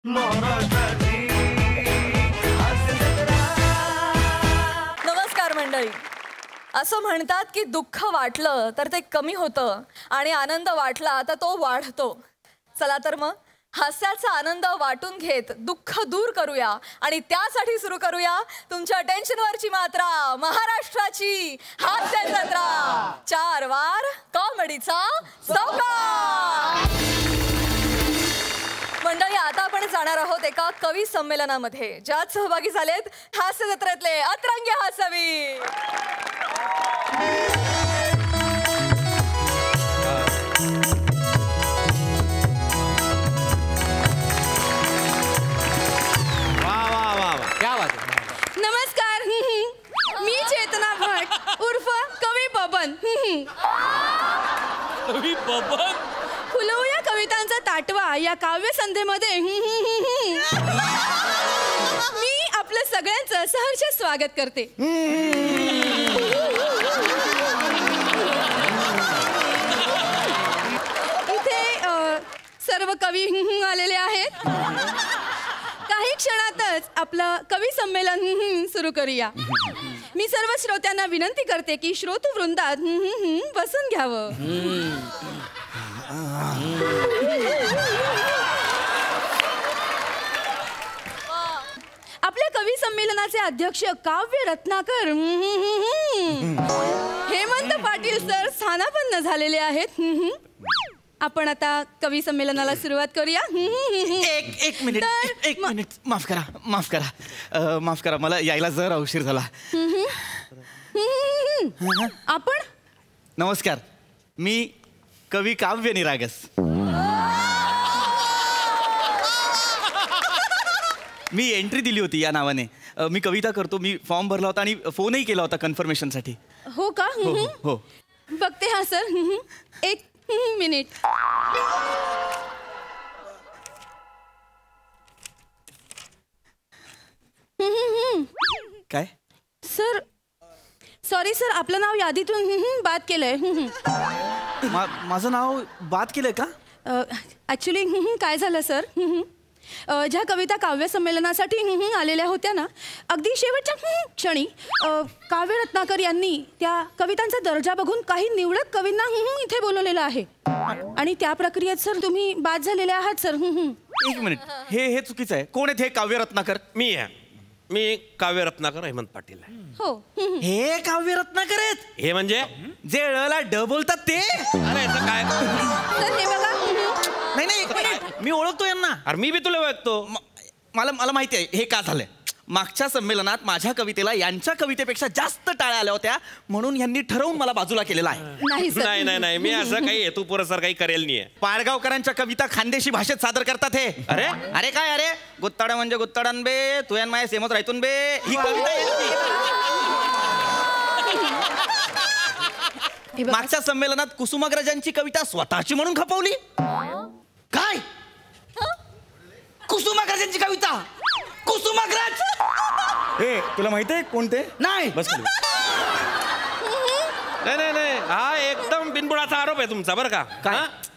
नमस्कार मंडळी. असं म्हणतात की दुःख वाटलं तर ते कमी होतं आणि आनंद वाटला तर तो वाढतो. चला तर मग हास्याचा आनंद वाटून घेत दुःख दूर करूया आणि त्यासाठी सुरू करूया तुमच्या टेन्शनवरची मात्रा, महाराष्ट्राची हास्य जत्रा. 4 वार कॉमेडीचा सौकार. मंडळी, आता आपण जाणार आहोत एका कवी संमेलनामध्ये ज्यात सहभागी झालेत हास्य जत्रेतले अतरंगी हास्यवीर. नमस्कार. मी चेतना भट उर्फ कवी बबन. कवी बबन. फुलवूया कवितांचा ताटवा या काव्य संध्येमध्ये मी आपलं सगळ्यांचं सहर्ष स्वागत करते. इथे सर्व कवी आलेले आहेत. काही क्षणातच आपलं कवी संमेलन सुरू करूया. मी सर्व श्रोत्यांना विनंती करते की श्रोतृवृंदात बसून घ्यावं. आपल्या कवी संमेलनाचे अध्यक्ष काव्य रत्नाकर हेमंत पाटील सर स्थानापन्न झालेले आहेत. आपण आता कवी संमेलनाला सुरुवात करूया. एक मिनिट माफ करा मला यायला जरा उशीर झाला. आपण नमस्कार, मी कवी काव्य निरागस. मी एंट्री दिली होती या नावाने. मी कविता करतो. मी फॉर्म भरला होता आणि फोनही केला होता कन्फर्मेशनसाठी. हो का? हो. बघते हा सर. एक मिनिट. काय सर, सॉरी सर, आपलं नाव यादीतून बाद केलंय. माझं नाव बाद केलंय का? ॲक्च्युली काय झालं सर, ज्या कविता काव्य संमेलनासाठी आलेल्या होत्या ना, अगदी शेवटच्या क्षणी काव्य रत्नाकर यांनी त्या कवितांचा दर्जा बघून काही निवडक कवींना इथे बोलवलेलं आहे आणि त्या प्रक्रियेत सर तुम्ही बाद झालेले आहात सर. एक मिनिट, हे चुकीचं आहे. कोण आहेत हे काव्य रत्नाकर? मी काव्य रत्नाकर हेमंत पाटील आहे. हो. हे काव्य रत्नाकर आहेत? हे म्हणजे जे ळला ड बोलतात ते? अरे याचं काय? सर हे बघा. नाही, मी ओळखतो यांना. अरे मी बी तुला ओळखतो. मला माहिती आहे हे का झालंय. मागच्या संमेलनात माझ्या कवितेला यांच्या कवितेपेक्षा जास्त टाळ्या आल्या होत्या म्हणून यांनी ठरवून मला बाजूला केलेला आहे. नाही मी असं काही हेतू पुरस्कार काही करेल नाही. पाडगावकरांच्या कविता खानदेशी भाषेत सादर करतात हे. अरे काय गुत्ताडा म्हणजे गुत्ताडान बे, तुयान माया सेमत राहतून बे, ही कविता यांची. मागच्या संमेलनात कुसुमाग्रजांची कविता स्वतःची म्हणून खपवली. काय? कुसुमाग्रजांची कविता? कुसुमाग्रज? हे तुला माहिती आहे कोणते? नाही. बस नाही हा एकदम बिनबुडाचा आरोप आहे तुमचा बरं का?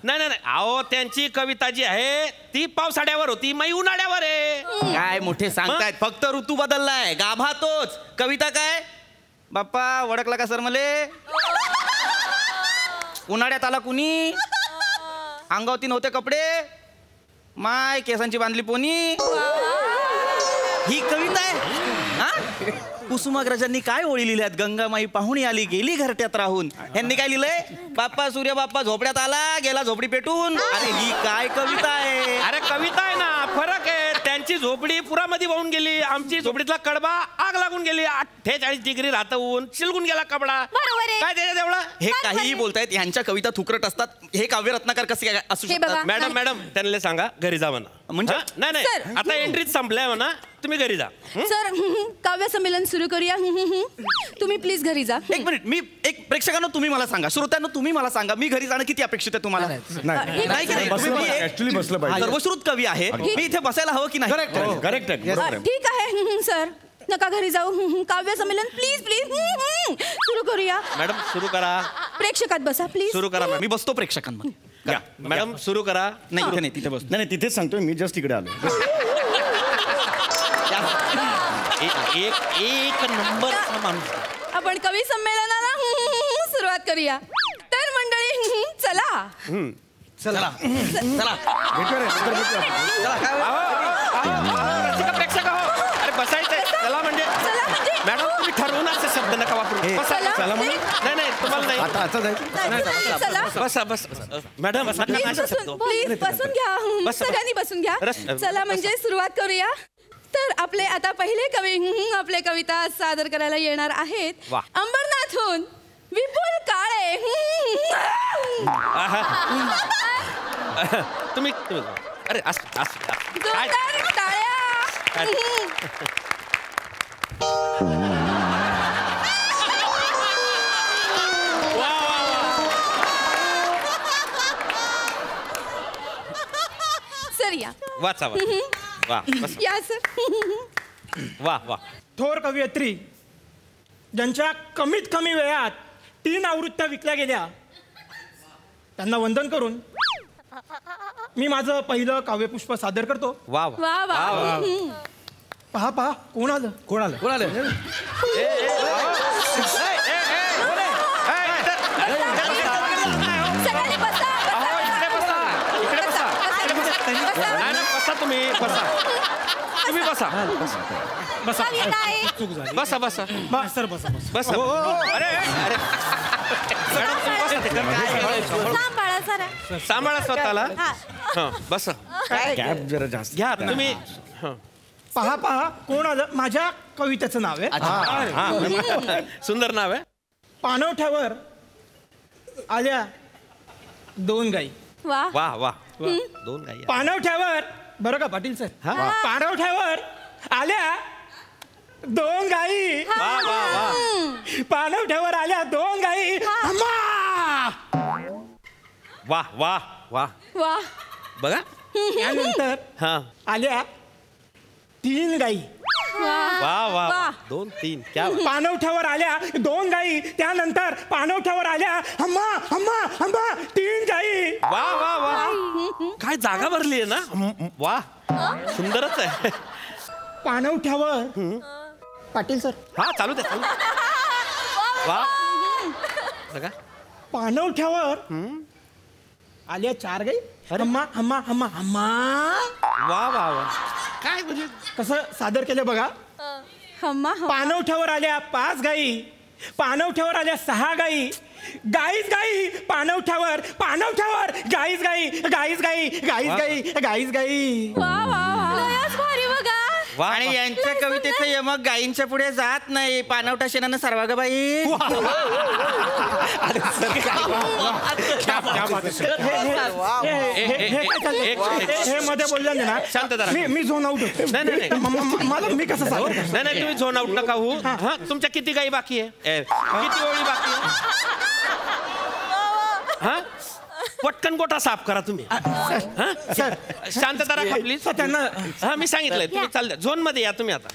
नाही अहो, त्यांची कविता जी आहे ती पावसाळ्यावर होती, मै उन्हाळ्यावर आहे. काय मोठे सांगतायत. फक्त ऋतू बदललाय, गाभा तोच. कविता काय? बाप्पा वडकला का सर मले? उन्हाळ्यात आला कुणी, अंगावती नव्हते कपडे, माय केसांची बांधली पोनी. ही कविता आहे. कुसुमाग्रजांनी काय ओळी लिहिल्यात? गंगामाई पाहुणी आली गेली घरट्यात राहून. यांनी काय लिहिलंय? बाप्पा सूर्य बाप्पा झोपड्यात आला गेला झोपडी पेटून. अरे ही काय कविता आहे? अरे कविता आहे ना, फरक आहे. त्यांची झोपडी पुरामध्ये वाहून गेली, आमची झोपडीतला कडबा आग लागून गेली. 48 डिग्री राहतं ऊन, शिलगून गेला कपडा. काय त्याच्यात एवढं? हे काहीही बोलतायत. यांच्या कविता थुकरट असतात. हे काव्य रत्नाकर कसे काय असू शकतात? मॅडम त्यांना सांगा घरी जा म्हणा. म्हणजे नाही आता एंट्रीच संपल्या म्हणा, तुम्ही घरी जा. सर काव्य संमेलन सुरू करूया. तुम्ही प्लीज घरी जा. एक मिनिट, मी एक प्रेक्षकांना तुम्ही मला सांगा, श्रोत्यांना तुम्ही मला सांगा, मी घरी जाणं किती अपेक्षित आहे तुम्हाला? नाही की नाही? ऍक्च्युली बसलं पाहिजे. सर्वश्रुत कवी आहे, मी इथे बसायला हवं की नाही? करेक्ट. ठीक आहे सर, नका घरी जाऊ. काव्य संमेलन प्लीज सुरू करूया. मॅडम सुरू करा. प्रेक्षकात बसा प्लीज. सुरू करा. मी बसतो प्रेक्षकांमध्ये. या, मॅडम सुरू करा. नाही इथे नाही, तिथे बस. नाही तिथेच सांगतोय मी, जस्ट इकडे आलो. एक नंबरचा माणूस. आपण कवी संमेलनाला सुरुवात करूया. तर मंडळी चला. चला चला प्रेक्षक हो, अरे बसायचंय. चला म्हणजे मॅडम तुम्ही ठरवून असे शब्द नका वापरू. बसा. चला म्हणजे नाही तुम्हाला नाही. आता जायचं. चला बसा मॅडम प्लीज बसून घ्या. सगळ्यांनी बसून घ्या. चला म्हणजे सुरुवात करूया. तर आपले आता पहिले कवी आपले कविता सादर करायला येणार आहेत. वा. अंबरनाथहून विपुल काळे. तुम्ही अरे जोरदार टाळ्या. सर या. वाचा वा या सर. वा. थोर कवयित्री ज्यांच्या कमीत कमी वेळात 3 आवृत्त्या विकल्या गेल्या, त्यांना वंदन करून मी माझं पहिलं काव्यपुष्प सादर करतो. वा वा वा. पहा कोण आलं. सगळ्यांनी बसा. तुम्ही बसा. चूक झाली. बसा. सर बसा. अरे सांभाळा स्वतःला. बसा. कॅब जरा जास्त घ्या तुम्ही. पहा कोण आलं. माझ्या कवितेचं नाव आहे सुंदर नाव आहे. पाणवठ्यावर आल्या 2 गाई. वा. 2 गाई. पाणवठ्यावर बरं का पाटील सर. पाणवठ्यावर आल्या 2 गाई. वा. पाणवठ्यावर आल्या 2 गाई. वा. बघा. त्यानंतर हा आल्या 3 गाई. वा. 2 3 क्या बात. पाणवठ्यावर आल्या 2 गाई. त्यानंतर पाणवठ्यावर आल्या 3 गाई. वा. काय जागा भरली आहे ना. वा सुंदरच आहे. पाणवठ्यावर पाटील सर. हा चालू दे. वा बघा. पाणवठ्यावर आल्या 4 गाई. वा. काय म्हणजे कसं सादर केलं बघा. पाणवठ्यावर आल्या 5 गाई. पाणवठ्यावर आल्या 6 गाई. गाईच गाई. पाणवठ्यावर गाईच गाई. आणि यांच्या कवितेचं यमक गायींच्या पुढे जात नाही. पाणवठा शेणानं सर्वा ग बाई. हे मध्ये बोलले ना. शांत जरा. मी झोन आउट होतो. नाही मी कसं सांगतो. नाही तुम्ही झोन आउट नका होऊ. हा तुमच्या किती गाई बाकी आहे. किती ओळी बाकी आहे. हा पटकन गोठा साफ करा तुम्ही. सर शांतता राखा प्लीज. त्यांना हा मी सांगितलंय तुम्ही चालल्या झोन मध्ये या तुम्ही आता.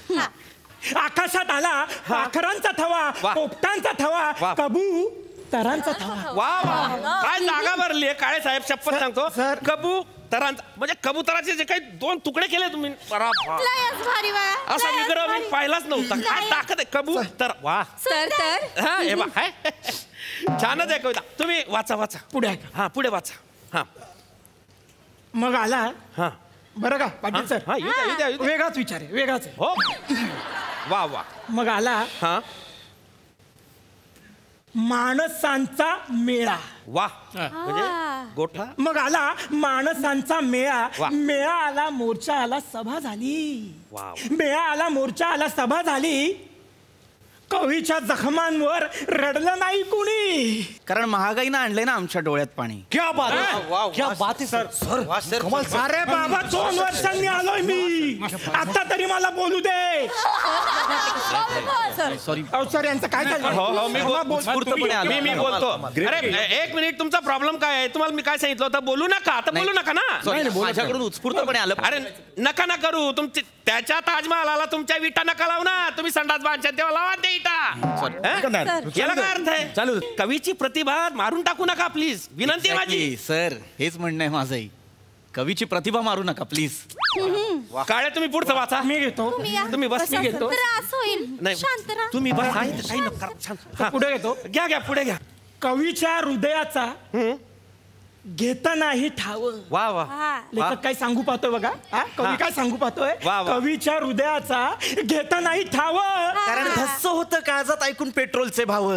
आकाशात आला पाखरांचा थवा. वा. पोपटांचा वा. थवा. कबूतरांचा थवा. वा. काय जागा भरली आहे. काळे साहेब शपथ सांगतो. सर. कबूतरांचा म्हणजे कबुतराचे जे काही 2 तुकडे केले तुम्ही. असा विग्रह मी पाहिलाच नव्हता. काय ताकद आहे. कबूतर. वा. हा हे बा काय छानच आहे कविता. तुम्ही वाचा. पुढे हा पुढे वाचा. हा मग आला. हा बरं का पाटील सर. हा येऊ द्या. वेगळाच विचार आहे. वेगळाच आहे. हो. वा. मग आला हा माणसांचा मेळा. वा म्हणजे गोठा. मग आला माणसांचा मेळा. वा. मेळा आला मोर्चा आला सभा झाली. वा. मेळा आला मोर्चा आला सभा झाली. कवीच्या जखमांवर रडलं नाही कुणी. कारण महागाईनं आणलंय ना आमच्या डोळ्यात पाणी. अरे बाबा 2 वर्षांनी आलोय मी. आता तरी मला बोलू दे. सॉरी सर यांचं काय झालं? हो मी उत्स्फूर्तपणे आलो. मी बोलतो. अरे एक मिनिट, तुमचा प्रॉब्लेम काय आहे? तुम्हाला मी काय सांगितलं होतं? बोलू नका, आता बोलू नका ना. माझ्याकडून उत्स्फूर्तपणे आलं. अरे नका ना करू. तुमची त्याच्या ताजमहालाला तुमच्या विटा नका लावू ना. तुम्ही संडास बांधच्या तेव्हा लावा ते इटा. याला काय अर्थ आहे? चालू. कवीची प्रतिभा मारून टाकू नका प्लीज, विनंती आहे माझी. सर हेच म्हणणं आहे माझंही. कवीची प्रतिभा मारू नका प्लीज. काळे तुम्ही पुढचं वाचा. मी घेतो. तुम्ही बस, मी घेतो. त्रास होईल. नाही शांत राहा. तुम्ही बस. काही नका करा. छान. हा, पुढे घेतो. घ्या पुढे घ्या. कवीच्या हृदयाचा घेतानाही ठाव. वा वा. लेखक काय सांगू पाहतोय बघा. कवी काय सांगू पाहतोय? वा, वा. कवीच्या हृदयाचा घेतानाही ठाव. कारण धस्स होतं काळजात ऐकून पेट्रोलचे भाव.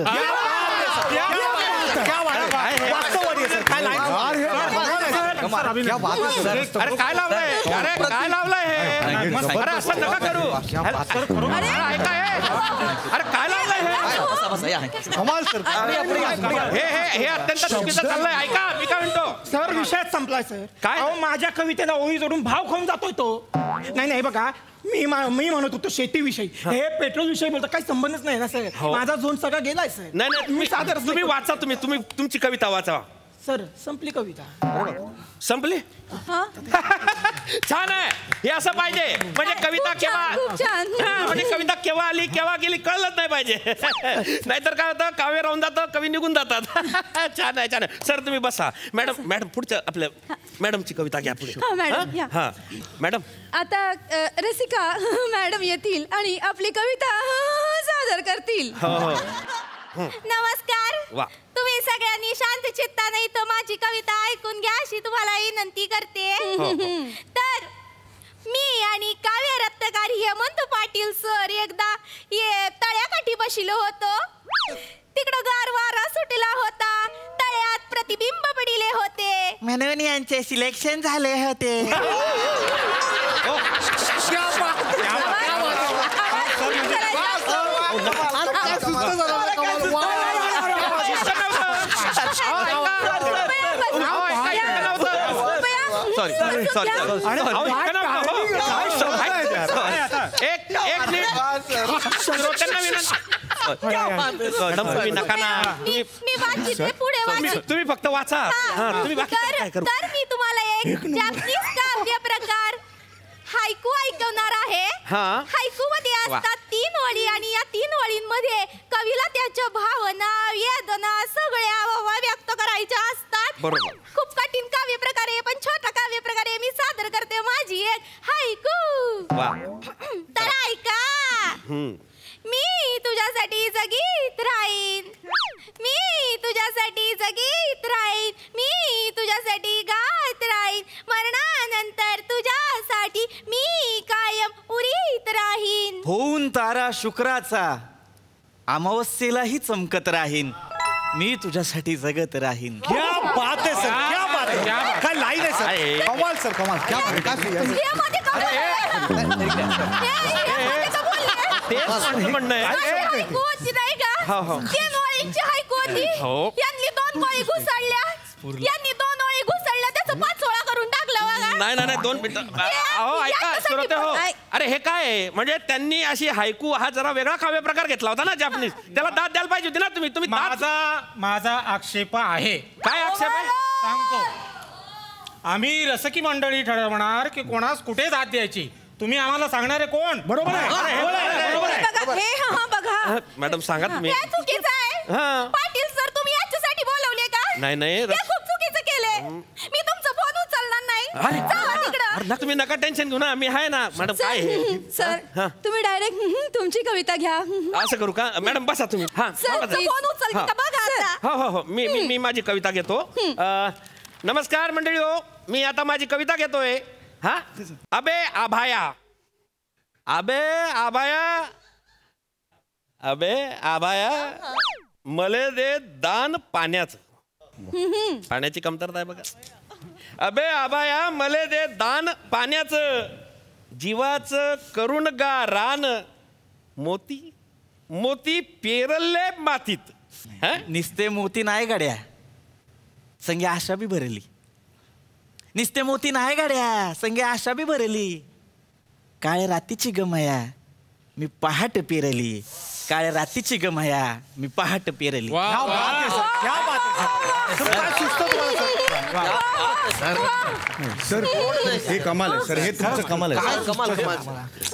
अरे काय लावलंय? अरे काय लावलंय हे? अरे असं नका करू. अरे ऐका हे. अरे काय लावलंय हे? कमाल सर. हे अत्यंत चुकीचं चाललंय. ऐका मी काय म्हणतो. सर विषयच संपलाय सर. काय? अहो माझ्या कवितेला ओळी जोडून भाव खाऊन जातोय तो. नाही बघा, मी म्हणत होतो शेतीविषयी. हे पेट्रोल विषयी बोलतो, काही संबंधच नाही ना सर. माझा झोन सगळा गेलाय सर. नाही मी सादर तुम्ही वाचा. तुम्ही तुमची कविता वाचा. सर संपली कविता. संपली. छान आहे. हे असं पाहिजे. म्हणजे कविता खूप छान. म्हणजे कविता केव्हा आली केव्हा गेली कळलंच नाही पाहिजे. नाहीतर काय होतं, काव्य राहून जातं, कवी निघून जातात. छान आहे, छान आहे. सर तुम्ही बसा. मॅडम पुढचं आपल्या मॅडमची कविता घ्या पुढे. हा, मॅडम, या. हा मॅडम. आता रसिका मॅडम येतील आणि आपली कविता सादर करतील. हो. नमस्कार. वा. तुम्ही सगळ्यांनी शांत चित्ताने इथं माझी कविता ऐकून घ्या अशी तुम्हाला विनंती करते. तर मी आणि काव्य रत्नकार हेमंत पाटील सर एकदा तळ्याकाठी बसलो होतो. तिकडं गार वारा सुटला होता. तळ्यात प्रतिबिंब पडिले होते. म्हणून यांचे सिलेक्शन झाले होते. तुम्ही फक्त वाचा. तर मी तुम्हाला एक जापनीज काव्य प्रकार हायकू ऐकवणार आहे. हायकू मध्ये असतात 3 ओळी आणि या 3 ओळींमध्ये कवीला त्याच्या भावना वेदना सगळ्या व्यक्त करायच्या असतात. बरोबर. खूप कठीण काव्य प्रकार आहे, पण छोटा काव्य प्रकार आहे. मी सादर करते माझी एक हायकू. तर ऐका. मी तुझ्यासाठी जगीत राहीन. मी तुझ्यासाठी जगीत राहीन. मी तुझ्यासाठी गात राहीन. मरणानंतर तुझ्यासाठी मी कायम उरीत राहीन. होऊन तारा शुक्राचा अमावस्येलाही चमकत राहीन. मी तुझ्यासाठी जगत राहीन. क्या बात आहे सर, क्या बात आहे. काय लाईन आहे सर. कमाल सर, कमाल. क्या बात आहे. यामध्ये का बोलले? म्हणणं आहे. हायकू होती नाही का? 3 ओळींची हायकू होती. यांनी 2 ओळी घुसळल्या. यांनी 2 ओळी घुसळल्या, त्याचं 5 ओळा करून टाकलं बघा. नाही 2 मिनिटं. अहो ऐका श्रोते हो. अरे हे काय आहे? म्हणजे त्यांनी अशी हायकू हा जरा वेगळा काव्य प्रकार घेतला होता ना जापनीज. त्याला दाद द्यायला पाहिजे होती ना तुम्ही. माझा आक्षेप आहे. काय आक्षेप आहे? सांगतो. आम्ही रसिकी मंडळी ठरवणार की कोणास कुठे दाद द्यायची. तुम्ही आम्हाला सांगणारे कोण? बरोबर आहे. बघा मॅडम सांगा तुम्ही. हे चुकीचं आहे. पाटील सर तुम्ही याच्यासाठी बोलवले का? नाही हे खूप चुकीचं केलंय. मी तुमचा फोन उचलणार नाही. जावा तिकडं. तुम्ही नका टेन्शन घेऊ ना, मी आहे ना. मॅडम काय आहे? सर तुम्ही डायरेक्ट तुमची कविता घ्या. असं करू का? मॅडम बसा तुम्ही. फोन उचल का बघा आता. हो मी माझी कविता घेतो. नमस्कार मंडळी हो. मी आता माझी कविता घेतोय. अबे आभाया मले दे दान पाण्याचं. पाण्याची कमतरता आहे बघा. अबे आभाया मले दे दान पाण्याचं. जीवाचं करून गा रान. मोती पेरले मातीत. निस्ते मोती नाही गाड्या, संगे आशा बी भरली. निस्ते मोती नाही गाड्या, संगे आशा बी भरली. काळ्या रातीची गमया मी पहाट पेरली, काळ्या रातीची गमया मी पहाट पेरली. क्या बात आहे सर, क्या बात आहे सर. काय सुचतं तुम्हाला सर? सर हे कमाल आहे सर, हे तुमचं कमाल आहे.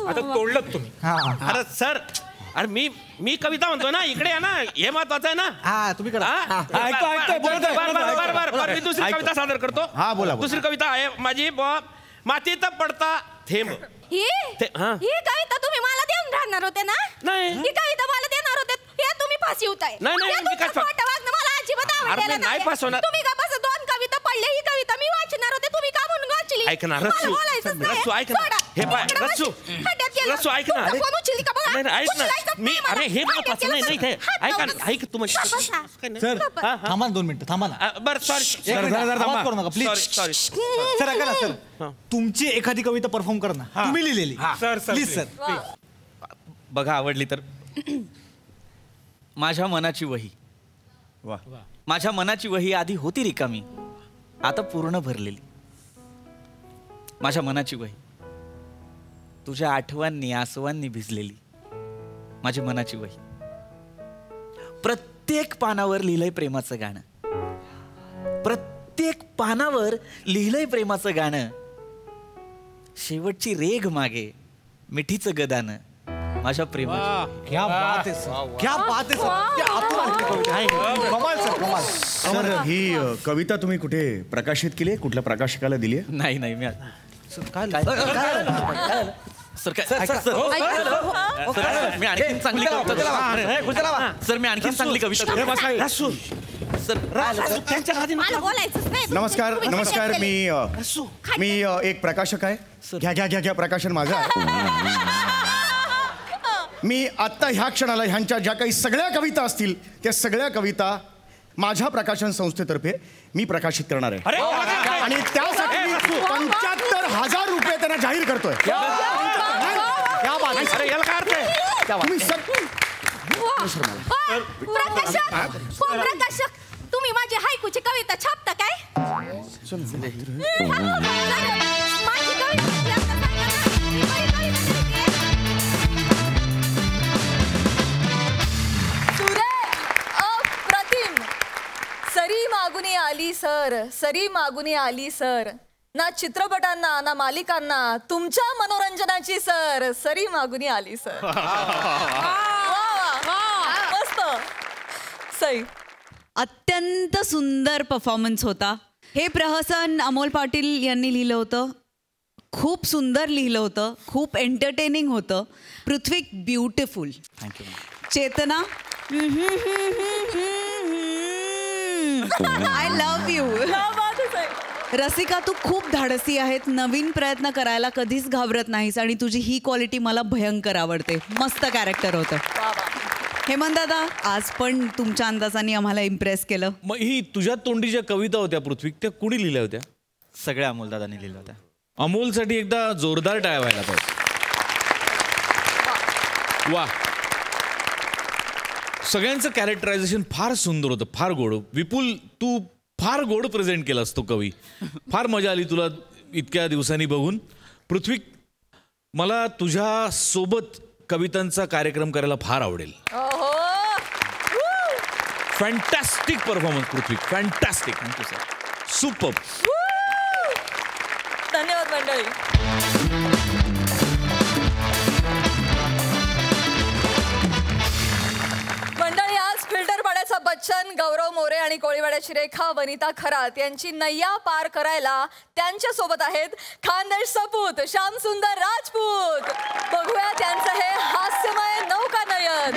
आता तोडलं तुम्ही. अरे सर, अरे मी कविता म्हणतो ना, इकडे आहे ना, हे महत्वाचं आहे ना. हा तुम्ही करा. बरं मी दुसरी कविता सादर करतो. हा, बोला. दुसरी कविता आहे माझी, मातीत पडता थेंब. ही कविता तुम्ही मला देऊन राहणार होते ना? नाही. ही कविता मला देणार होते, हे तुम्ही फाशी होताय. नाही, मी काय खोटं वागणं मला अजिबात आवडलेलं नाही नाही. फास होणार. तुम्ही का बस 2 कविता पडले, ही कविता मी वाचणार होते, तुम्ही का म्हणून वाचली? ऐक ना, मला रस्सू, बोलायचंच नाही. रस्सू, ऐक ना. सोडा. हे पाय, इकडं रस्सू. खड्ड्यात गेलं. रस्सू, ऐक ना. तुमचा फोन उचलली का बघा? नाही, ऐक ना. उचलायचंच मी नाही मला. अरे हे खड्ड्यात महत्वाचं गेलं नाही तर इथे. हात ऐका लावून ना, ऐक तू म्हणजे सर हा. थांबा 2 मिनिटं थांबा ना. बरं सॉरी आवाज करू नका प्लीज. सॉरी सर ऐका ना सर, तुमची एखादी कविता परफॉर्म कर ना, तुम्ही लिहिलेली. Sir, please sir. बघा आवडली तर. माझ्या मनाची वही, वा. माझ्या मनाची वही आधी होती रिकामी, आता पूर्ण भरलेली. माझ्या मनाची वही तुझ्या आठवणींनी आसवांनी भिजलेली. माझी मनाची वही प्रत्येक पानावर लिहिलंय प्रेमाचं गाणं, प्रत्येक पानावर लिहिलंय प्रेमाचं गाणं. शेवटची रेघ मागे मिठीचं गदानं माझ्या प्रेमाची. क्या बात आहे सर, क्या बात आहे सर. क्या आतून आली कविता. कमाल सर, कमाल. सर ही कविता तुम्ही कुठे प्रकाशित केली आहे? कुठल्या प्रकाशकाला दिली आहे? नाही मी मी आणखीन चांगली सर, मी आणखीन चांगली कविता. मला बोलायचंच नाही. नमस्कार तुम्ही नमस्कार, कशात मी एक प्रकाशक आहे. घ्या प्रकाशन माझं आहे. मी आत्ता ह्या क्षणाला ह्यांच्या ज्या काही सगळ्या कविता असतील त्या सगळ्या कविता माझ्या प्रकाशन संस्थेतर्फे मी प्रकाशित करणार आहे. आणि त्यासाठी मी 75,000 रुपये त्यांना जाहीर करतोय. क्या बात आहे. अरे याला काय अर्थ आहे? तुम्ही प्रकाशक, तुम्ही माझी हायकूची कविता छापता काय? माझी कविता अप्रतिम. सरी मागुनी आली सर, सरी मागुनी आली सर, ना चित्रपटांना ना मालिकांना तुमच्या मनोरंजनाची सर, सरी मागुनी आली सर. मस्त. सई, अत्यंत सुंदर परफॉर्मन्स होता. हे प्रहसन अमोल पाटील यांनी लिहिलं होतं. खूप सुंदर लिहिलं होतं, खूप एंटरटेनिंग होतं. Prithvi beautiful. Thank you. Chetana I love you. Rasika, तू खूप धाडसी आहेत, नवीन प्रयत्न करायला कधीच घाबरत नाहीस आणि तुझी ही क्वालिटी मला भयंकर आवडते. मस्त कॅरेक्टर होतं. हेमंत दादा, आज पण तुमच्या अंदाजाने आम्हाला इम्प्रेस केलं. मग ही तुझ्या तोंडी ज्या कविता होत्या पृथ्वी, त्या कुणी लिहिल्या होत्या? सगळ्या अमोलदादांनी लिहिल्या होत्या. अमोलसाठी एकदा जोरदार टाळ्या व्हायला पाहिजे. वा, सगळ्यांचं कॅरेक्टरायझेशन फार सुंदर होतं, फार गोड. विपुल, तू फार गोड प्रेझेंट केलास तो कवी. फार मजा आली तुला इतक्या दिवसांनी बघून. पृथ्वी, मला तुझ्या सोबत कवितांचा कार्यक्रम करायला फार आवडेल. फॅन्टॅस्टिक परफॉर्मन्स पृथ्वी, फॅन्टॅस्टिक. Thank you sir, super. धन्यवाद मंडळी. मंडळी, आज फिल्टर पाड्याचा बच्चन, गौरव मोरे आणि कोळीवाड्याची रेखा वनिता खरात यांची नय्या पार करायला त्यांच्या सोबत आहेत खानदेश सपूत श्याम सुंदर राजपूत. बघूया त्यांचं हे हास्यमय नौकानयन.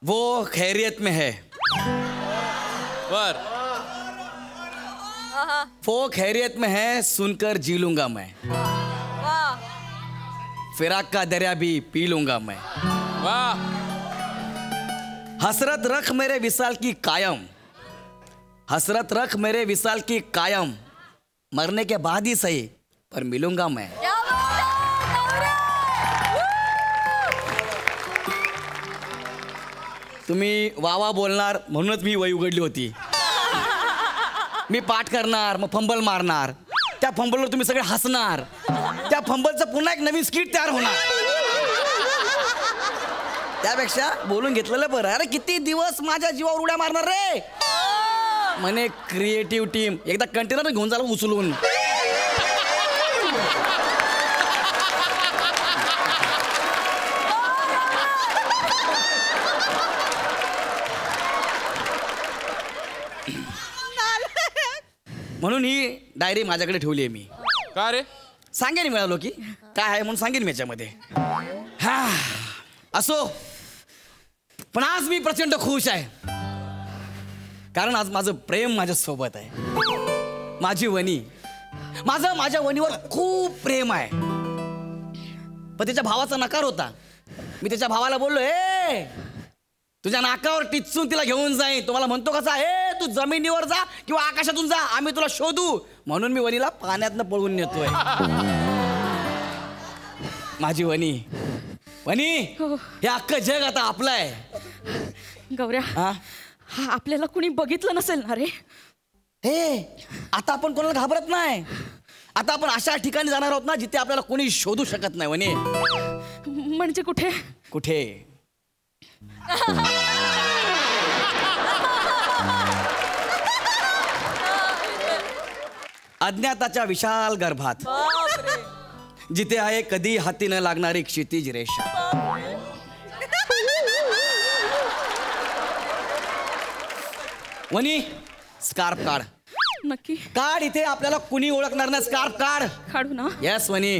वो खैरियत में है. वो खैरियत में है, सुनकर जी लूंगा मैं. फिराक का दरिया भी पी लूंगा मैं. हसरत रख मेरे विसाल की कायम, हसरत रख मेरे विसाल की कायम, मरने के बाद ही सही पर मिलूंगा मैं. तुम्ही वावा बोलणार म्हणूनच मी वही उघडली होती. मी पाठ करणार, मग फंबल मारणार, त्या फंबलवर तुम्ही सगळे हसणार, त्या फंबलचं पुन्हा एक नवीन स्किट तयार होणार. त्यापेक्षा बोलून घेतलेलं बरं. अरे किती दिवस माझ्या जीवावर उड्या मारणार रे म्हणे क्रिएटिव्ह टीम. एकदा कंटेनर घेऊन झालं उचलून. म्हणून ही डायरी माझ्याकडे ठेवली आहे मी. का रे? सांगेन मिळालो की काय आहे म्हणून सांगेन मी याच्यामध्ये. हा असो, पण आज मी प्रचंड खुश आहे कारण आज माझं प्रेम माझ्या सोबत आहे. माझी वनी, माझ्या वनीवर खूप प्रेम आहे. पण त्याच्या भावाचा नकार होता. मी त्याच्या भावाला बोललो, ए तुझ्या नाकावर टिचून तिला घेऊन जाईन. तुम्हाला म्हणतो कसा, हे तू जमिनीवर जा किंवा आकाशातून जा, आम्ही तुला शोधू. म्हणून मी वनीला पाण्यातनं पळवून नेतोय. माझी वनी, हे अख्खं जग आता आपलं आहे. गौऱ्या, हा आपल्याला कुणी बघितलं नसेल ना रे. हे आता आपण कोणाला घाबरत नाही. आता आपण अशा ठिकाणी जाणार आहोत ना जिथे आपल्याला कोणी शोधू शकत नाही. वनी म्हणजे कुठे? कुठे? अज्ञाताच्या विशाल गर्भात, जिथे आहे कधी हाती न लागणारी क्षितिज रेषा. वनी स्कार्फ काढ. नक्की काढ. इथे आपल्याला कुणी ओळखणार नाही. स्कार्फ काढ. काढू ना? येस वनी.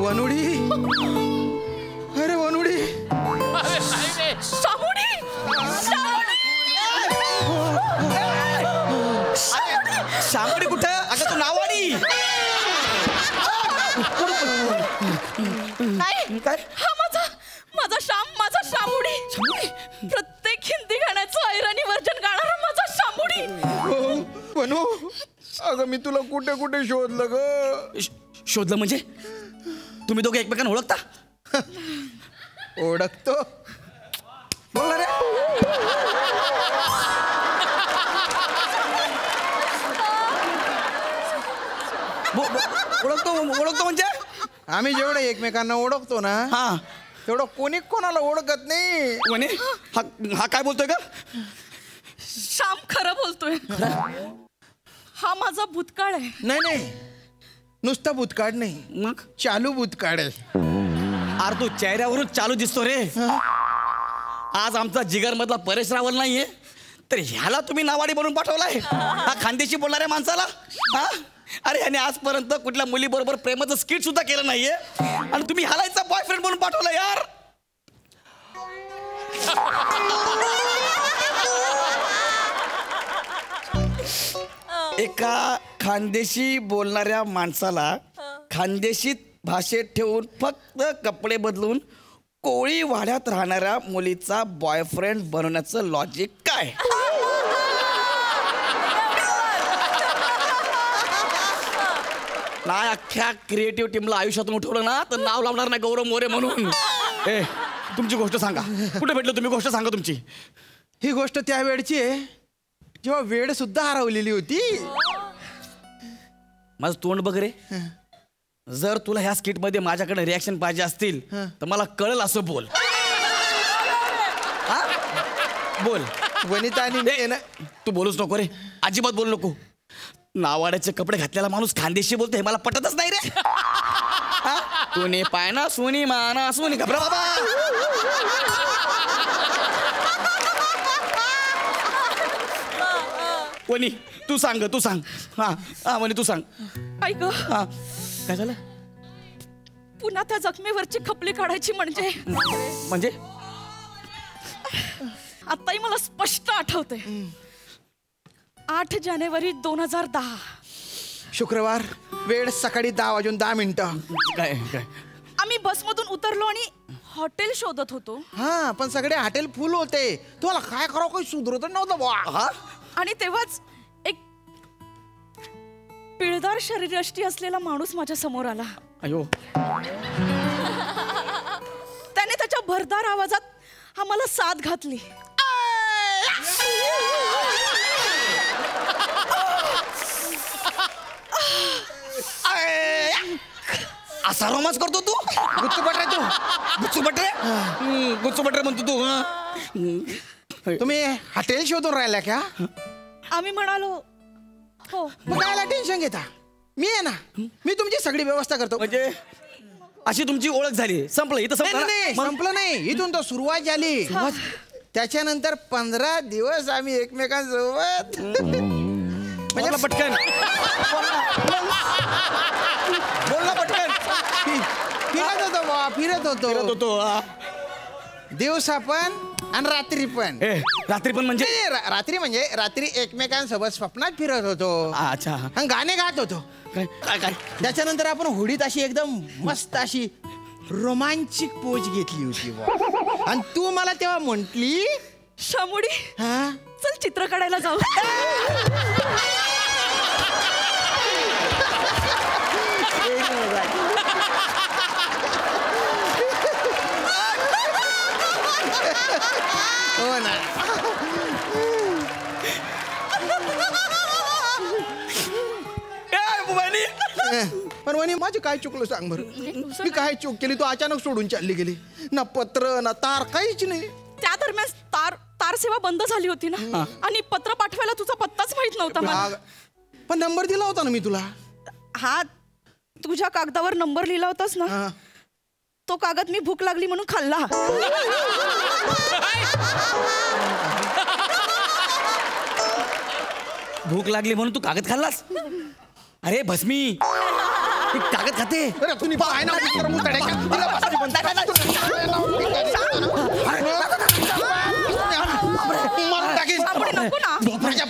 वनुडी, अरे वनुडी, सामुडी, शामडी कुठं? अगं तू नावाडी. नाही, हा माझा श्याम, माझा शामुडी. प्रत्येक हिंदी गाण्याचं ऐराणी वर्जन गाणारा माझा शामुडी. वनू, अगं मी तुला कुठे कुठे शोधलं ग. शोधलं म्हणजे? तुम्ही दोघे एकमेकांना ओळखता? ओळखतो. बोला रे. ओळखतो म्हणजे आम्ही जेवढं एकमेकांना ओळखतो ना, हा तेवढं कोणी कोणाला ओळखत नाही. म्हणे हा काय बोलतोय का? श्याम खरं बोलतोय. हा माझा भूतकाळ आहे. नाही, नुसता भूतकाळ नाही, मग चालू भूतकाळ आहे. अरे तू चेहऱ्यावरून चालू दिसतो रे. आज आमचा जिगर मधला परेश रावल नाहीये, तर ह्याला तुम्ही नावाडी बनवून पाठवलाय. हा खानदेशी बोलणाऱ्या माणसाला. हा अरे ह्याने आजपर्यंत कुठल्या मुलीबरोबर प्रेमाचं स्किट सुद्धा केलं नाहीये, आणि तुम्ही ह्याला याचा बॉयफ्रेंड म्हणून पाठवला यार. एका खानदेशी बोलणाऱ्या माणसाला खानदेशीत भाषेत ठेवून फक्त कपडे बदलून कोळी वाड्यात राहणाऱ्या मुलीचा बॉयफ्रेंड बनवण्याचं लॉजिक काय? नाही, अख्ख्या क्रिएटिव्ह टीमला आयुष्यातून उठवलं ना तर नाव लावणार नाही गौरव मोरे म्हणून. ए तुमची गोष्ट सांगा, कुठे भेटलं तुम्ही? गोष्ट सांगा तुमची. ही गोष्ट त्या वेळची आहे जेव्हा वेळ सुद्धा हरवलेली होती. माझं तोंड बघ रे. जर तुला ह्या स्किट मध्ये माझ्याकडे रिॲक्शन पाहिजे असतील तर मला कळल असं बोल. बोल. वनिता आणि तू बोलूच नको रे, अजिबात बोलू नको. नावाड्याचे कपडे घातलेला माणूस खानदेशी बोलतो हे मला पटतच नाही रे. तुने पायना सोनी माना सोनी घबरा बाबा. वनी तू सांग, तू सांग. हा वनी तू सांग. ऐक, हा काय झालं? पुन्हा त्या जखमेवरची खपली काढायची म्हणजे आताही मला स्पष्ट आठवते. 8 जानेवारी 2010 शुक्रवार, वेळ सकाळी 10:10. काय आम्ही बसमधून उतरलो आणि हॉटेल शोधत होतो. हा पण सगळे हॉटेल फुल होते. तुम्हाला काय करावं काही सुधरत नव्हतं बुवा. आणि तेव्हाच एक पिळदार शरीरयष्टी असलेला माणूस माझ्या समोर आला. अयो. त्याने त्याच्या भरदार आवाजात आम्हाला साथ घातली. असा रोमांस करतो तू? गुच्चूपट रे तू, गुच्चूपट रे, गुच्चूपट रे म्हणतो तू. तुम्ही हॉटेल शोधून राहिला का? आम्ही म्हणालो हो. मग कायला टेन्शन घेता? मी आहे ना, मी तुमची सगळी व्यवस्था करतो. म्हणजे अशी तुमची ओळख झाली, संपलं इथं संपलं? नाही, संपलं नाही, इथून तो सुरुवात झाली. त्याच्यानंतर 15 दिवस आम्ही एकमेकांसोबत म्हणजे पटकन बोल ना पटकन. फिरत होतो बा, फिरत होतो दिवसा पण आणि रात्री पण. रात्री पण म्हणजे रात्री म्हणजे रात्री एकमेकांसोबत स्वप्नात फिरत होतो. अच्छा. आणि गाणे गात होतो. काय काय त्याच्यानंतर आपण होडीत अशी एकदम मस्त अशी रोमांचिक पोच घेतली होती बा. आणि तू मला तेव्हा म्हंटली शामुडी चल चित्र काढायला जाऊ. हो ना. पण वनी माझे काय चुकलं सांग बरं. मी काय चूक केली? तू अचानक सोडून चालली गेली. ना पत्र ना तार काहीच नाही. त्या दरम्यान तार सेवा बंद झाली होती ना, आणि पत्र पाठवायला तुझा पत्ताच माहित नव्हता मला. पण नंबर दिला होता ना मी तुला. हा, तुझ्या कागदावर नंबर लिहिला होतास ना, तो कागद मी भूक लागली म्हणून खाल्ला. भूक लागली म्हणून तू कागद खाल्लास? अरे भस्मी, कागद खाते.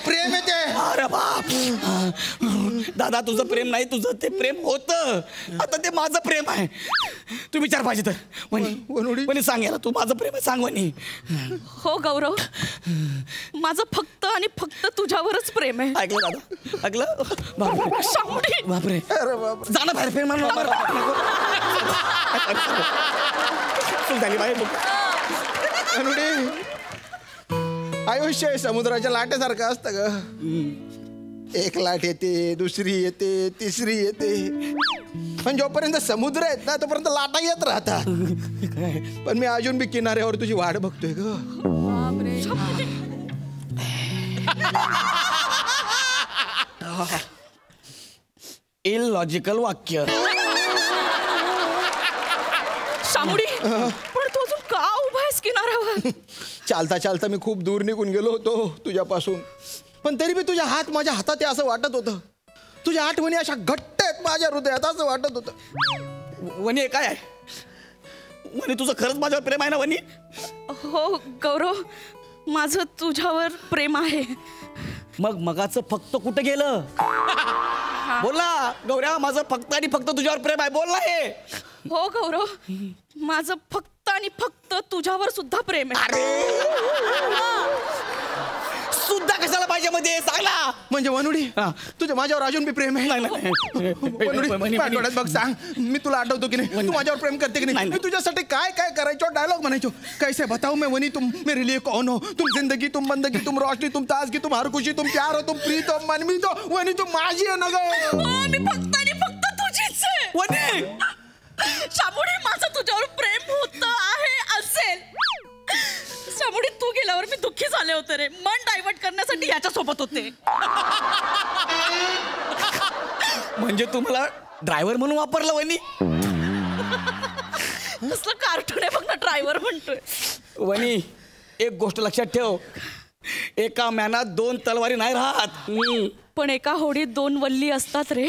प्रेम येते. अरे बाप. दादा तुझं प्रेम नाही, तुझं ते प्रेम होतं, आता ते माझं प्रेम आहे. तू विचार पाहिजे तर वनी सांग याला, तू माझं प्रेम आहे सांग वनी. हो गौरव, माझं फक्त आणि फक्त तुझ्यावरच प्रेम आहे. ऐकलं दादा, ऐकलं? शामुडी. बापरे, जाणं बाहेर फेर म्हणून झाली बाहेर. आयुष्य समुद्राच्या लाटेसारखं असतं ग. एक लाट येते, दुसरी येते, तिसरी येते, पण जोपर्यंत समुद्र आहेत ना तोपर्यंत लाटा येत राहतात. पण मी अजून बी किनाऱ्यावर तुझी वाट बघतोय ग. इलॉजिकल वाक्य. शामुडी, पण तू अजून का उभा आहेस किनाऱ्यावर? चालता चालता मी खूप दूर निघून गेलो होतो तुझ्यापासून, पण तरी बी तुझ्या हात माझ्या हातात आहे असं वाटत होतं. तुझ्या आठवणी अशा घट्ट आहेत माझ्या हृदयात असं वाटत होतं. वनी काय आहे वनी, तुझं खरंच माझ्यावर प्रेम आहे ना वनी? हो गौरव, माझं तुझ्यावर प्रेम आहे. मग मगाचं फक्त कुठं गेलं? बोला गौऱ्या, माझं फक्त आणि फक्त तुझ्यावर प्रेम आहे, बोल ना हे. हो गौरव, माझं फक्त आणि फक्त तुझ्यावर सुद्धा प्रेम आहे. सुद्धा कशाला पाहिजे मध्ये सांग ना. म्हणजे वनुडी, तुझ्या माझ्यावर अजून बी प्रेम आहे? वनुडी, पाठवड्यात बघ सांग, मी तुला आठवतो की नाही? तू माझ्यावर प्रेम करते की नाही? मी तुझ्यासाठी काय काय करायचो, डायलॉग म्हणायचो. कैसे बताऊ मैं वनी, तुम मेरे लिए कौन हो, तुम जिंदगी, तुम बंदगी, तुम रोशनी, तुम ताजगी, तुम हर खुशी, तुम प्यार हो, तुम प्रीत हो, मनमी तो. वनी तू माझी आहे ना ग. मी फक्त आणि फक्त तुझीच आहे. वनी शामुडी, माझं तुझ्यावर प्रेम होतं आहे असेल. शामुडी, तू गेल्यावर मी दुःखी झाले होते रे. मन डायव्हर्ट करण्यासाठी याच्या सोबत होते. म्हणजे तुम्हाला ड्रायव्हर म्हणून वापरलं वनी? कसलं कार्टून आहे बघ ना, ड्रायव्हर म्हणतोय. वनी, एक गोष्ट लक्षात ठेव, एका मॅनात 2 तलवारी नाही राहत. पण एका होडीत 2 वल्ली असतात रे.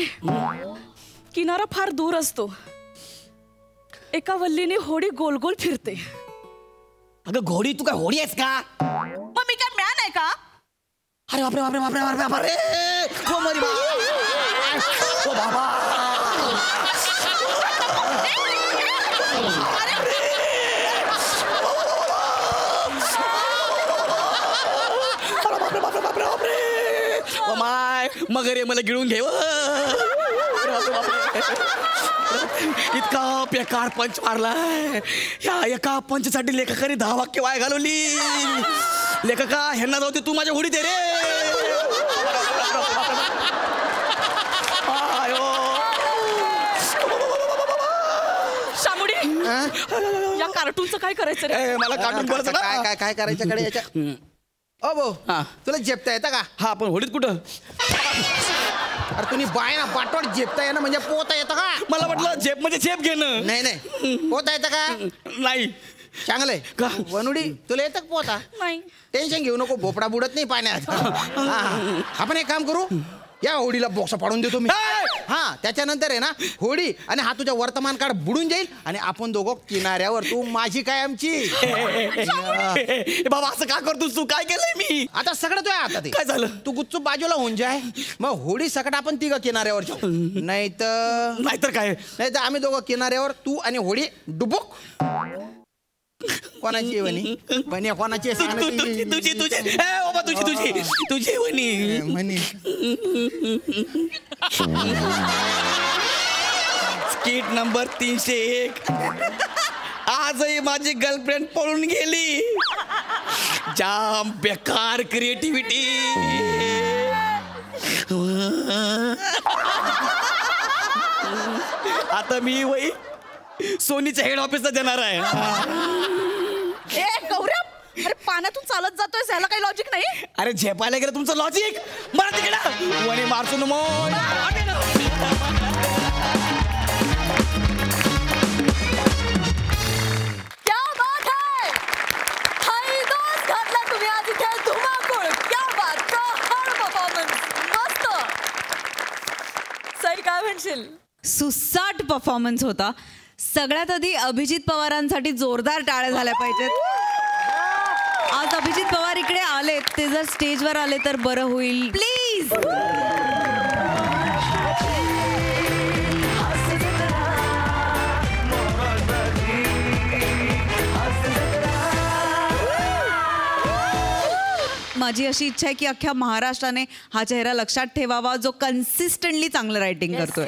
किनारा फार दूर असतो. एका वल्लीने होडी गोल गोल फिरते. अगं घोडी, तू काय होडी आहेस का? मग मी काय मॅन आहे का? अरे बापरे बापरे बापरे बापरे बापरे. हो मरी ओ बाबा. ओ माय काय मगर आहे मला गिळून घे इतका बेकार पंच मारलाय या एका पंचसाठी लेखकाने 10 वाक्य वाया घालवली लेखका ह्यांना जाऊ दे तू माझ्या होडीत आहे रे शामुडी या कार्टूनचं काय करायचं रे मला कार्टून बोलायचं काय काय काय करायचं कडे याच्या ओ भाऊ तुला झेपता येतं का हा पण होडीत कुठं अरे तुम्ही बाय ना पाठवड झेपता येणं म्हणजे पोता येतं का मला वाटलं झेप म्हणजे झेप घेणं नाही नाही पोता येतं का नाही चांगलंय का वनुडी तुला येतं का पोता नाही टेन्शन घेऊ नको भोपळा बुडत नाही पाण्यात आपण एक काम करू या होडीला बॉक्स पाडून देतो मी हा त्याच्यानंतर आहे ना होडी आणि हा तुझ्या वर्तमान काळ बुडून जाईल आणि आपण दोघं किनाऱ्यावर तू माझी काय आमची बाबा असं का करतोस तू काय केलंय मी आता सगळं तुझ्या हातात काय झालं तू गुच्चू बाजूला होऊन जाय मग होडी सकट आपण तिघं किनाऱ्यावर जाऊ नाहीतर काय नाहीतर आम्ही दोघं किनाऱ्यावर तू आणि होडी डुबुक कोणाची वनी वनी कोणाची तुझी बाबा तुझी वनी म्हणी स्किट नंबर 301 आजही माझी गर्लफ्रेंड पळून गेली जाम बेकार क्रिएटिव्हिटी आता मी वही सोनीच्या हेड ऑफिसला देणार आहे ए गौरव अरे पाण्यातून चालत जातोय याला काही लॉजिक नाही अरे झेपायला गेलं तुमचं लॉजिक मला तिकडे वणी मारसून क्या बात है हाय दोस्त घातला तुम्ही आज इथे धुमाकूळ क्या बात कहर परफॉर्मन्स मस्त सर काय म्हणशील सुसाट परफॉर्मन्स होता सगळ्यात आधी अभिजित पवारांसाठी जोरदार टाळ्या झाल्या पाहिजेत आज अभिजित पवार इकडे आलेत ते जर स्टेजवर आले तर बरं होईल प्लीज माझी अशी इच्छा आहे की अख्ख्या महाराष्ट्राने हा चेहरा लक्षात ठेवावा जो कन्सिस्टंटली चांगलं रायटिंग करतोय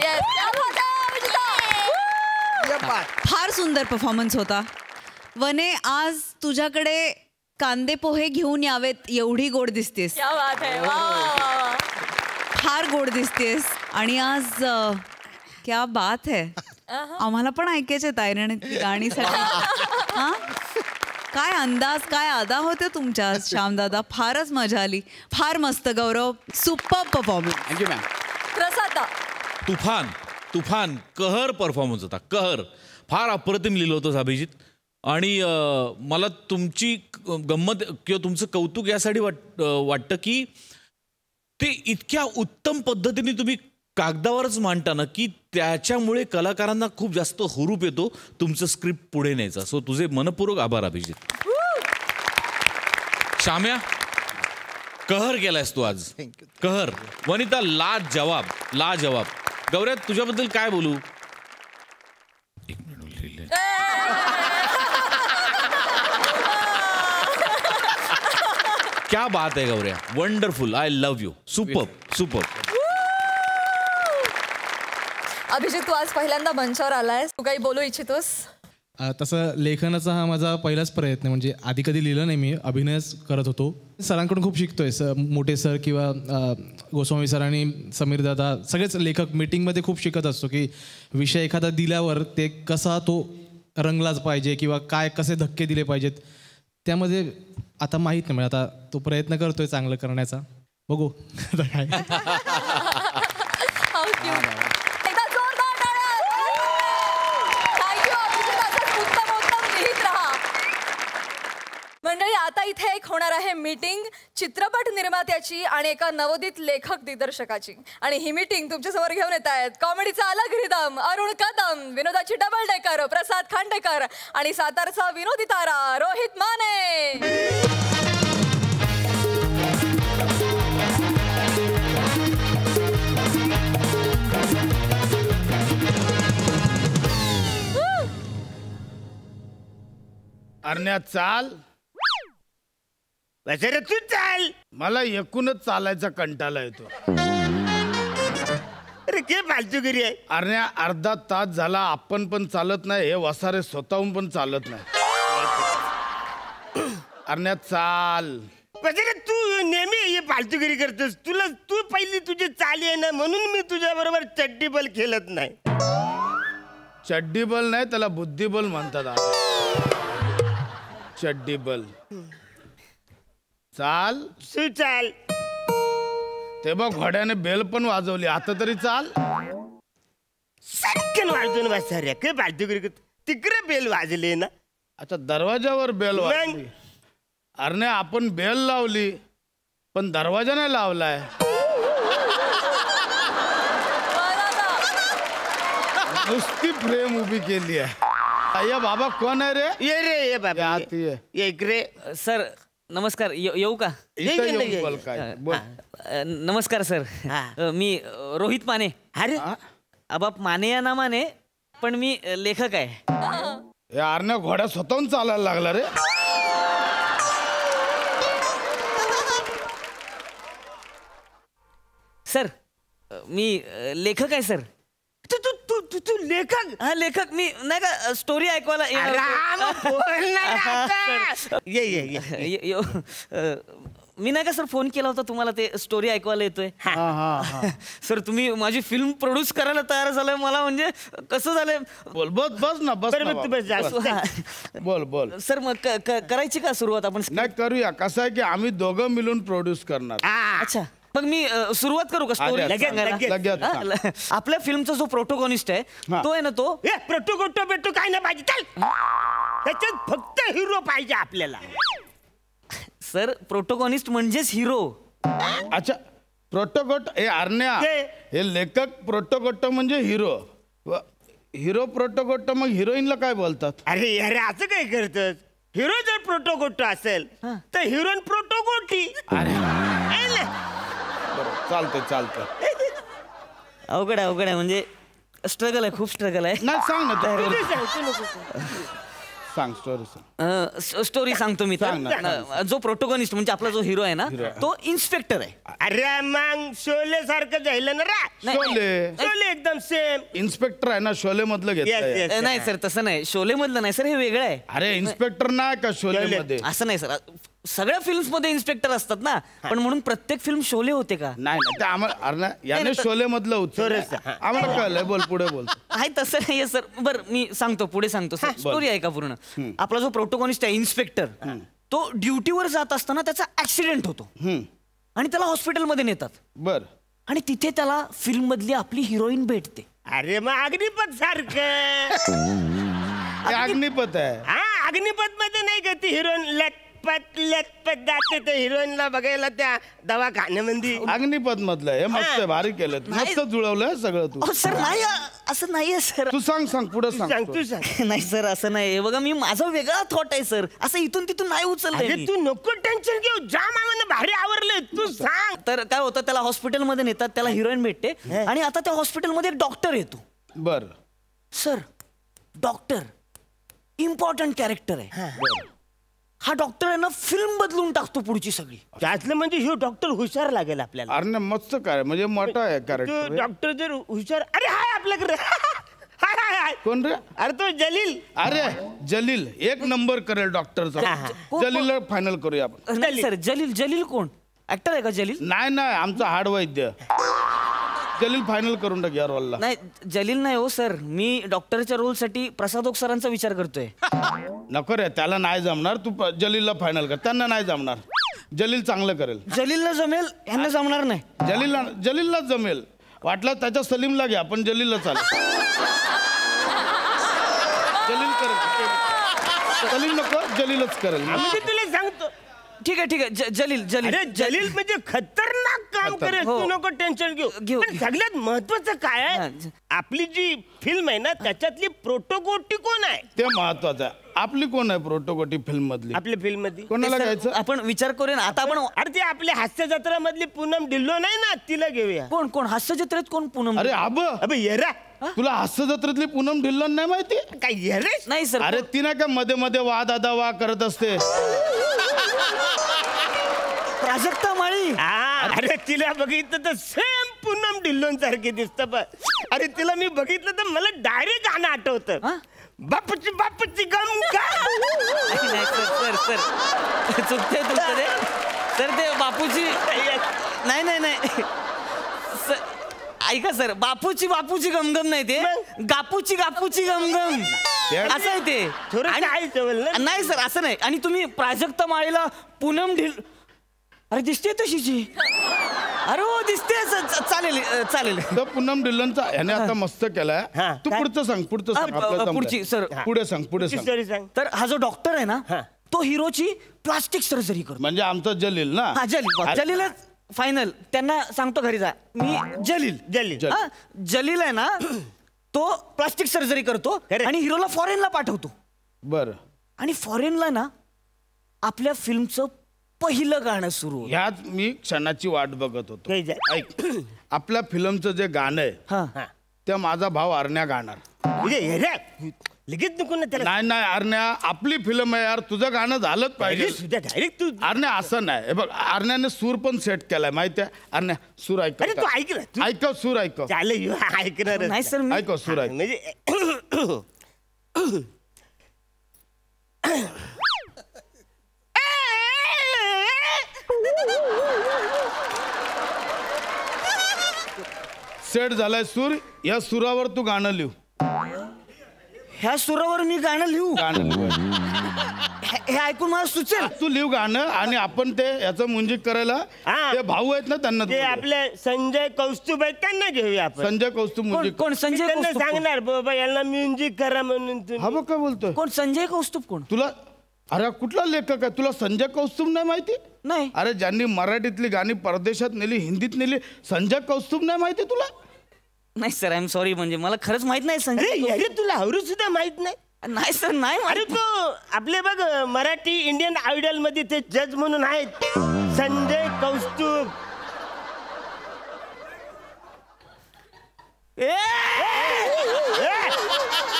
फार सुंदर परफॉर्मन्स होता वने आज तुझ्याकडे कांदे पोहे घेऊन यावेत एवढी गोड दिसतेस क्या बात है वाह फार गोड दिसतेस आणि आज क्या बात है आम्हाला पण ऐकायचे तायराणी गाणीसाठी हा काय अंदाज काय अदा होते तुमच्या श्यामदादा फारच मजा आली फार मस्त गौरव सुपर परफॉर्मन्स थँक्यू मॅम प्रसादा तुफान कहर परफॉर्मन्स होता कहर फार अप्रतिम लिहिलं होतं अभिजित आणि मला तुमची गंमत किंवा तुमचं कौतुक यासाठी वाटतं की ते इतक्या उत्तम पद्धतीने तुम्ही कागदावरच मांडता ना की त्याच्यामुळे कलाकारांना खूप जास्त हुरूप येतो तुमचं स्क्रिप्ट पुढे न्यायचा सो तुझे मनपूर्वक आभार अभिजित शाम्या कहर केलायस तू आज कहर वनिता लाजवाब गौऱ्या तुझ्याबद्दल काय बोलू एक मिनिट क्या बात है गौऱ्या wonderful I love you super Abhijit तू आज पहिल्यांदा मंचावर आलायस तू काही बोलू इच्छितोस तसं लेखनाचा हा माझा पहिलाच प्रयत्न म्हणजे आधी कधी लिहिलं नाही मी अभिनयच करत होतो सरांकडून खूप शिकतोय मोठे सर किंवा गोस्वामी सर आणि समीर दादा सगळेच लेखक मीटिंगमध्ये खूप शिकत असतो की विषय एखादा दिल्यावर ते कसा तो रंगलाच पाहिजे किंवा काय कसे धक्के दिले पाहिजेत त्यामध्ये आता माहीत नाही म्हणजे आता तो प्रयत्न करतोय चांगलं करण्याचा बघू आता काय मंडळी आता इथे एक होणार आहे मीटिंग चित्रपट निर्मात्याची आणि एका नवोदित लेखक दिग्दर्शकाची आणि ही मीटिंग तुमच्यासमोर घेऊन येत आहेत कॉमेडीचा अलग रिदम अरुण कदम विनोदाची डबल डेकर प्रसाद खांडेकर आणि सातारचा विनोदी तारा रोहित माने अरण्या चाल रे तू चाल. मला एकूणच चालायचा कंटाळा येतो. अरे काय फालतूगिरी आहे. अरे अर्धा तास झाला आपण पण चालत नाही, हे वसारे स्वतःहून पण चालत नाही. अरे चाल. तू नेहमी हे फालतूगिरी करतोस. तू पहिली तुझी चाल आहे ना, म्हणून मी तुझ्या बरोबर चड्डीबल खेळत नाही. चड्डीबल नाही, त्याला बुद्धिबल म्हणतात. चड्डीबल. चाल चाल. ते बघ घोड्याने बेल पण वाजवली, आता तरी चाल. सटकन वाजून बसा काय फालतूगिरी करतो. तिकडे बेल वाजले ना. अच्छा दरवाजावर बेल वाजली. अरे आपण बेल लावली पण दरवाजा नाही लावलाय. नुसती फ्रेम उभी केली आहे. अय्या बाबा कोण आहे रे? ये रे ये बाबा ये इकडे. सर नमस्कार. येऊ का? नमस्कार सर. मी रोहित माने. अरे अबाप माने या नामाने, पण मी लेखक आहे. यारने घोड्या स्वतःहून चालायला लागला रे. सर मी लेखक आहे सर. तू लेखक? हा लेखक. मी नाही का स्टोरी ऐकवायला मी नाही का सर फोन केला होता तुम्हाला, ते स्टोरी ऐकवायला येतोय. सर तुम्ही माझी फिल्म प्रोड्यूस करायला तयार झालाय. मला म्हणजे कसं झालंय. बोल बस ना बोल बोल. सर मग करायची का सुरुवात आपण? नाही करूया. कसं आहे की आम्ही दोघं मिळून प्रोड्यूस करणार. अच्छा मग मी सुरुवात करू का स्टोरी? आपल्या फिल्मचा जो प्रोटोगॉनिस्ट आहे तो आहे ना, तो प्रोटोगोटो बेटो काय नाही पाहिजे. चल त्याच्यात फक्त हिरो पाहिजे आपल्याला. सर प्रोटोगॉनिस्ट म्हणजेच हिरो. अच्छा प्रोटोगोट हे आरण्या हे लेखक. प्रोटोगोटो म्हणजे हिरो. हिरो प्रोटोगोटो मग हिरोईनला काय बोलतात? अरे अरे असं काय करतात. हिरो जर प्रोटोगोटो असेल तर हिरोईन प्रोटोगोटी. चालतंय. अवघड आहे म्हणजे स्ट्रगल आहे, खूप स्ट्रगल आहे. नाही सांग ना. सांग स्टोरी सांगतो मी. जो प्रोटोगॉनिस्ट म्हणजे आपला जो हिरो आहे ना, तो इन्स्पेक्टर आहे. अरे मग शोले सारखं झालं ना रे. शोले एकदम सेम. इन्स्पेक्टर आहे ना शोले मधलं घेतलं. नाही सर तसं नाही. शोले मधलं नाही सर, हे वेगळं आहे. अरे इन्स्पेक्टर नाही का शोले मध्ये? असं नाही सर. सगळ्या फिल्म्स मध्ये इन्स्पेक्टर असतात ना, पण म्हणून प्रत्येक फिल्म शोले होते का? नाही आम्हाला याने शोले मधलं उत्तर आम्हाला कळलंय. बोल पुढे बोल. आहे तसं नाही सर. बरं मी सांगतो, पुढे सांगतो सर. स्टोरी आहे का पूर्ण? आपला जो प्रोटोगॉनिस्ट आहे इन्स्पेक्टर, तो ड्युटीवर जात असताना त्याचा ऍक्सिडेंट होतो आणि त्याला हॉस्पिटलमध्ये नेतात. बर. आणि तिथे त्याला फिल्म मधली आपली हिरोईन भेटते. अरे मग अग्निपथ सारखं. अग्निपथ आहे. हा अग्निपथ मध्ये नाही का ती हिरोईन लटपट जाते ते हिरोईनला बघायला त्या दवाखान्यामध्ये. अग्निपथ मधलं हे मस्त भारी केलं. मस्त जुळवलंय सगळं तू. सर नाही असं नाहीये सर. तू सांग पुढे सांग. तू सांग. नाही सर असं नाही. बघा मी माझा वेगळा थॉट आहे सर. असं इथून तिथून नाही उचललंय. तू नको टेन्शन घेऊ. जाम आम्हाला भारी आवडलंय. तू सांग. तर काय होतं, त्याला हॉस्पिटलमध्ये नेतात, त्याला हिरोईन भेटते आणि आता त्या हॉस्पिटलमध्ये एक डॉक्टर येतो. बर. सर डॉक्टर इम्पॉर्टंट कॅरेक्टर आहे. हा डॉक्टर आहे ना फिल्म बदलून टाकतो पुढची सगळी. त्यातलं म्हणजे हे डॉक्टर हुशार लागेल आपल्याला. अरे मस्त काय म्हणजे मोठा आहे कॅरेक्टर. डॉक्टर जर हुशार. अरे हाय आपल्याकडे. हाय कोण रे? अरे तो जलील. अरे जलील एक नंबर करेल डॉक्टरचा. जलीलला फायनल करूया आपण. नाही सर. जलील कोण? ऍक्टर आहे का जलील? नाही आमचा हाड वैद्य. जलील फायनल करून टाक यार वल्ला. नाही जलील नाही हो सर. मी डॉक्टरच्या रोल साठी प्रसाद ओक सरांचा विचार करतोय. नको रे त्याला नाही जमणार. तू जलीलला फायनल कर. त्यांना नाही जमणार. जलील चांगलं करेल. जलीलला जमेल, यांना जमणार नाही. जलीलला जमेल. वाटलं त्याच्या सलीमला घ्या पण जलीलला चालेल. जलील करेल. सलीम नको जलीलच करेल. तुला सांगतो. ठीक आहे जलील म्हणजे खतरनाक काम करेल. तू नको टेन्शन घेऊ. सगळ्यात महत्वाचं काय आहे, आपली जी फिल्म आहे ना त्याच्यातली प्रोटोगोटी कोण आहे ते महत्वाचं आहे. आपली कोण आहे प्रोटोगोटी फिल्म मधली? आपल्या फिल्म मध्ये कोणाला घ्यायचं? आपण विचार करूया ना आता. आपण अरे ती आपल्या हास्य जत्रा मधली पूनम ढिल्लो नाही ना, तिला घेऊया. कोण हास्य जत्रेत कोण पूनम? अरे अबे येरा, तुला हास्य जत्रेतली पूनम ढिल्लो नाही माहिती? काय येरे? नाही सर. अरे ती नाही का मध्ये मध्ये वा दादा वा करत असते. प्राजक्ता माळी. अरे तिला बघितलं तर सेम पूनम ढिल्लोन सारखे दिसत. अरे तिला मी बघितलं तर मला डायरेक्ट गाणं आठवतं. बापूची बापूची गम नाही सर सर सर चुकते तुमचं ते. सर ते बापूची नाही नाही नाही ऐका सर, बापूची बापूची गमगम नाही ते, गापूची गापूची गमगम असं आहे ते. नाही सर असं नाही. आणि तुम्ही प्राजक्ता माळीला पूनम ढिल, अरे दिसते तशीची. अरे हो दिसते. चालेल चालेल. पूनम ढिल्लोनचा ह्याने आता मस्त केलाय. तू पुढचं सांग. पुढचं सांग. पुढची सर पुढे सांग. पुढे सांग. तर हा जो डॉक्टर आहे ना तो हिरोची प्लास्टिक सर्जरी करतो. म्हणजे आमचा जलील ना. हा जलील. जलीलच फायनल. त्यांना सांगतो घरी जा मी जलील. जलील जलील आहे ना तो प्लास्टिक सर्जरी करतो आणि हिरोला फॉरेनला पाठवतो. बर. आणि फॉरेनला ना आपल्या फिल्मचं पहिलं गाणं सुरू. ह्याच मी क्षणाची वाट बघत होतो. ऐक, आपल्या फिल्मचं जे गाणं आहे ते माझा भाव अरण्या गाणार. लगेच नको ना त्याला. नाही नाही अरण्या, आपली फिल्म आहे यार, तुझं गाणं झालंच पाहिजे. डायरेक्ट तू अरण्या असं नाही. हे बघ अरण्याने सूर पण सेट केलाय माहिती आहे. अरण्या सूर ऐक. अरे तू ऐक ना. ऐकव सूर ऐकव. चालेल ऐकणार नाही सर. ऐकव सूर ऐक. म्हणजे सेट झालाय सूर. या सुरावर तू गाणं लिहू. ह्या सुरावर मी गाणं लिहू. हे ऐकून मला सुचेल. तू लिहू गाणं आणि आपण ते याचं म्युझिक करायला ते भाऊ आहेत ना त्यांना. ते आपले संजय कौस्तुभ आहेत त्यांना घेऊया आपण. संजय कौस्तुभ म्युझिक. कोण संजय त्यांना कौस्तुभ? सांगणार बाबा यांना म्युझिक करा म्हणून. हा बघ काय बोलतोय. कोण संजय कौस्तुभ? कोण तुला? अरे कुठला लेखक आहे तुला संजय कौस्तुभ नाही माहिती? नाही. अरे ज्यांनी मराठीतली गाणी परदेशात नेली, हिंदीत नेली, संजय कौस्तुभ नाही माहिती तुला? नाही सर आय एम सॉरी. म्हणजे मला खरंच माहित नाही संजय. अरे तुला आवरू सुद्धा माहित नाही? नाही सर नाही. अरे तू आपले बघ मराठी इंडियन आयडल मध्ये ते जज म्हणून आहेत संजय कौस्तुभ.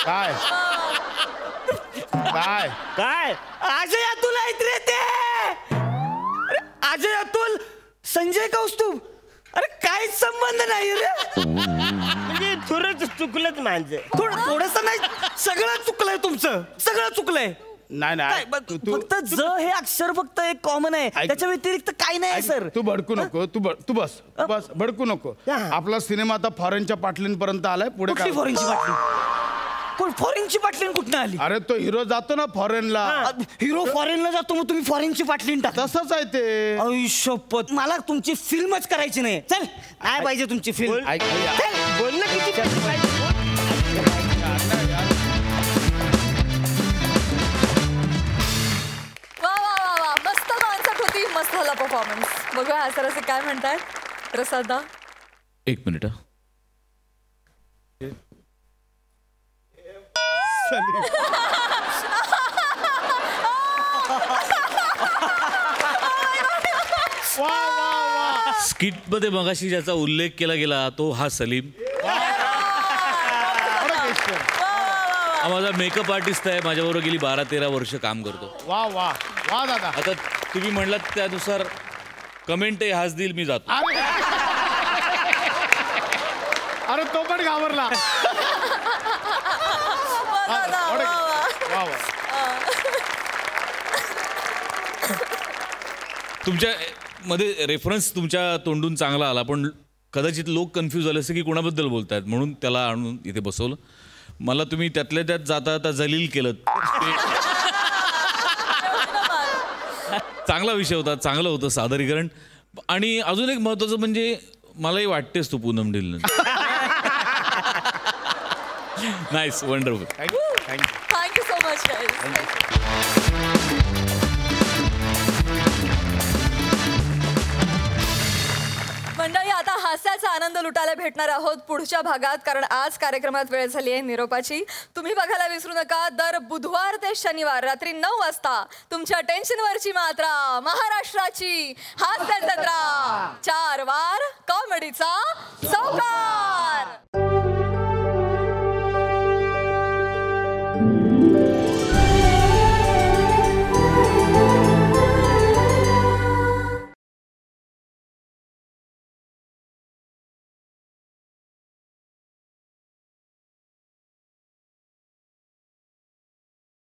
काय काय काय अजय अतुल आहेत रे ते. अजय अतुल संजय कौस्तुभ. अरे काहीच संबंध नाही रे. म्हणजे थोडंच चुकलंच माझं. थोडस नाही, सगळं चुकलंय तुमचं. सगळं चुकलंय. नाही नाही फक्त ज हे अक्षर फक्त एक कॉमन आहे. त्याच्या व्यतिरिक्त काही नाही सर. तू भडकू नको. तू बस बस भडकू नको. आपला सिनेमा आता फॉरेनच्या पाटलींपर्यंत आलाय. पुढे काय? फॉरेनची बाटली? कोण फॉरेनची बाटली कुठं आली? अरे तो हिरो जातो ना फॉरेनला. हिरो फॉरेनला जातो मग तुम्ही फॉरेनची बाटली टाक. तसंच आहे ते. आयुष्यपत मला तुमची फिल्मच करायची नाही. चल काय पाहिजे तुमची फिल्म? बोल ना किती. वा वा वा वा मस्त कॉन्सेप्ट होती. मस्त झाला परफॉर्मन्स. बघूया हा सर असे काय म्हणतायत. प्रसादा एक मिनिट. स्किट मध्ये मगाशी ज्याचा उल्लेख केला गेला तो हा सलीम. हा माझा मेकअप आर्टिस्ट आहे. माझ्याबरोबर गेली 12-13 वर्ष काम करतो. वा वा वा दादा. आता तुम्ही म्हणलात त्यानुसार कमेंट हाच देईल. मी जातो. अरे तो पण घाबरला. तुमच्या मध्ये रेफरन्स तुमच्या तोंडून चांगला आला, पण कदाचित लोक कन्फ्यूज झाले असते की कोणाबद्दल बोलतायत, म्हणून त्याला आणून इथे बसवलं. मला तुम्ही त्यातल्या त्यात जाता जाता जलील केलं. चांगला विषय होता, चांगलं होतं सादरीकरण. आणि अजून एक महत्वाचं म्हणजे मलाही वाटतेस तू Poonam Dhillon. Nice, wonderful. Thank you so much. मंडळी, आता हास्याचा आनंद लुटायला भेटणार आहोत पुढच्या भागात, कारण आज कार्यक्रमात वेळ झाली आहे निरोपाची. तुम्ही बघायला विसरू नका दर बुधवार ते शनिवार रात्री 9 वाजता तुमच्या टेन्शनवरची मात्रा महाराष्ट्राची हास्य जत्रा. 4 वार कॉमेडीचा